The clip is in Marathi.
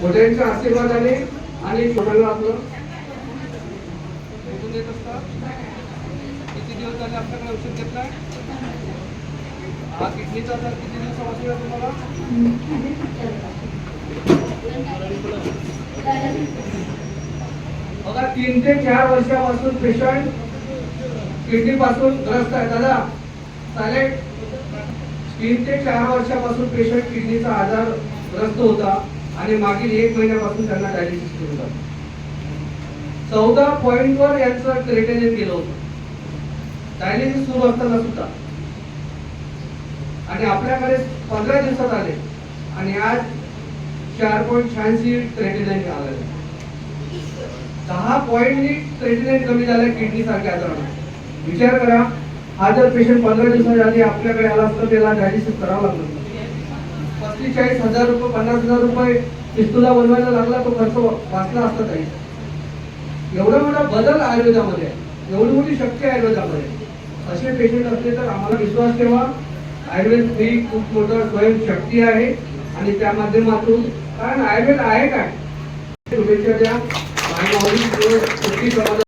मोठ्यांच्या आशीर्वादाने आणि छोट्याला आपलं कुठून येत असतात. किती दिवस झाले आपल्याकडे औषध घेतलाय? हा किडनीचा आजार किती दिवसापासून आहे तुम्हाला? बघा 3 ते 4 वर्षापासून पेशंट किडनी पासून ग्रस्त आहे. दादा सायलेंट. 3 ते 4 वर्षापासून पेशंट किडनीचा आजार ग्रस्त होता आणि मागील 1 महिन्यापासून त्यांना डायलिसिस सुरू झालं. 14 पॉइंटवर यांचं क्रिएटिनिन केलं होतं डायलिसिस सुरू असताना सुद्धा, आणि आपल्याकडे 15 दिवसात आले आणि आज 4.86 क्रिएटिनिन आलं. 10 पॉइंटनी क्रिएटिनिन कमी झालं किडनी सारख्या आजारांना. विचार करा, हा जर पेशंट 15 दिवसाच्या आधी आपल्याकडे आला असता त्याला डायलिसिस करावं लागलं. 45,000 रुपये 50,000 रुपये पिस्तुला बनवायला लागला, तो खर्च वाचला असता काही. एवढा मोठा बदल आयुर्वेदामध्ये, एवढी मोठी शक्ती आयुर्वेदामध्ये. असे पेशंट असले तर आम्हाला विश्वास ठेवा, आयुर्वेद ही खूप मोठं स्वयं शक्ती आहे आणि त्या माध्यमातून, कारण आयुर्वेद आहे काय, शुभेच्छा द्या.